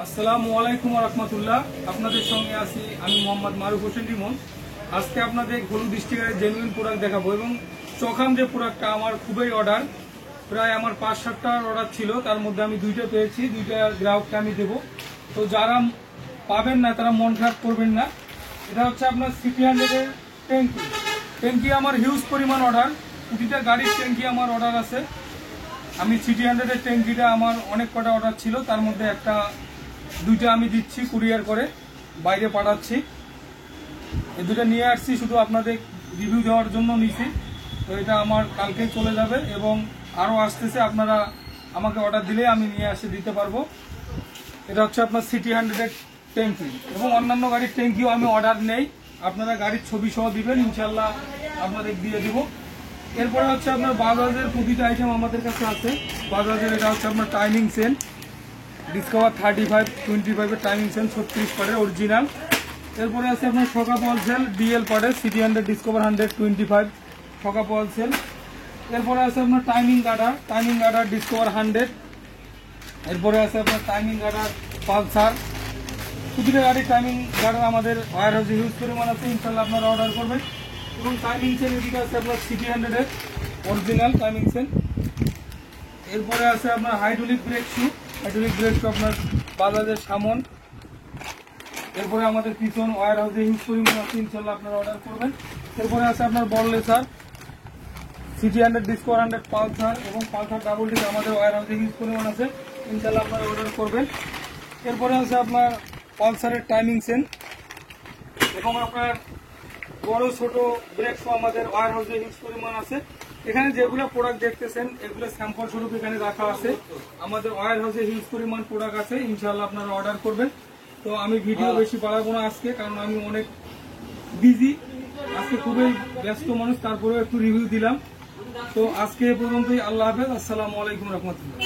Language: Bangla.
আসসালামু আলাইকুম ওয়া রাহমাতুল্লাহ। আপনাদের সঙ্গে আছি আমি মোহাম্মদ মারুফ হোসেন রিমন। আজকে আপনাদের হলুদ স্টিকারের জেনুইন প্রোডাক্ট দেখাবো এবং চোখাম যে প্রোডাক্টটা আমার খুবই অর্ডার, প্রায় আমার 5-7টার অর্ডার ছিল, তার মধ্যে আমি 2টা পেয়েছি, 2টা গ্রাহককে আমি দেবো। তো যারা পাবেন না তারা মন খারাপ করবেন না। এটা হচ্ছে আপনার সিটি 100-এর ট্যাঙ্কি। ট্যাঙ্কি আমার হিউজ পরিমাণ অর্ডার, প্রতিটা গাড়ির ট্যাঙ্কি আমার অর্ডার আছে। আমি সিটি 100-এর ট্যাঙ্কিটা আমার অনেক কটা অর্ডার ছিল, তার মধ্যে 2টা আমি দিচ্ছি, কুরিয়ার করে বাইরে পাঠাচ্ছি। এই 2টা নিয়ে আসছি শুধু আপনাদের রিভিউ দেওয়ার জন্য নিছি। তো এটা আমার কালকেই চলে যাবে এবং আরও আসতেছে, আপনারা আমাকে অর্ডার দিলে আমি নিয়ে এসে দিতে পারবো। এটা হচ্ছে আপনার সিটি 100-এর ট্যাঙ্কি এবং অন্যান্য গাড়ির ট্যাঙ্কিও আমি অর্ডার নেই, আপনারা গাড়ির ছবি সহ দিবেন, ইনশাল্লাহ আপনাদের দিয়ে দিব। এরপরে হচ্ছে আপনার বাজাজের প্রতিটা আইটেম আমাদের কাছে আছে। বাজাজের এটা হচ্ছে আপনার টাইমিং সেন ডিসকভার 35/25-এর টাইমিং সেন 36 পার্টের অরিজিনাল। এরপরে আছে আপনার শকা পল সেল ডিএল পার্টের সিটি 100 ডিসকভার 125 শকা পল সেল। এরপরে আছে আপনার টাইমিং গার্ডার ডিসকভার 100। এরপরে আছে আপনার টাইমিং গার্ডার পালসার। প্রতিটা গাড়ির টাইমিং গার্ডার আমাদের ওয়্যার হাউসে ইউজ পরিমাণ আছে, ইনশাল্লাহ আপনারা অর্ডার করবেন। এবং টাইমিং সেন এদিকে আছে আপনার সিটি 100-এর অরিজিনাল টাইমিং সেন। এরপরে আছে আপনার হাইড্রোলিক ব্রেক শু আপনার বাজাজের সামন। এরপরে আমাদের পিছন ওয়্যার হাউসে ইউজ পরিমাণ আছে, ইনশাল্লাহ আপনারা অর্ডার করবেন। এরপরে আছে আপনার বল লেসার সিটি 100 ডিসকভার 100 পালসার এবং পালসার ডাবল ডিস্ক আমাদের ওয়্যার হাউসে ইউজ পরিমাণ আছে, ইনশাল্লাহ আপনারা অর্ডার করবেন। এরপরে আছে আপনার পালসারের টাইমিং সেন এবং আপনার বড় ছোট ব্রেক শু আমাদের ওয়্যার হাউসে ইউজ পরিমাণ আছে। এখানে যেগুলো প্রোডাক্ট দেখতেছেন এগুলো স্যাম্পল স্বরূপ এখানে রাখা আছে, আমাদের ওয়্যার হাউসে হিউজ পরিমাণ প্রোডাক্ট আছে, ইনশাআল্লাহ আপনারা অর্ডার করবেন। তো আমি ভিডিও বেশি বাড়াবো না আজকে, কারণ আমি অনেক বিজি আজকে, খুবই ব্যস্ত মানুষ, তারপরেও একটু রিভিউ দিলাম। তো আজকে এ পর্যন্তই, আল্লাহ হাফেজ, আসসালামু আলাইকুম রহমতুল্লাহ।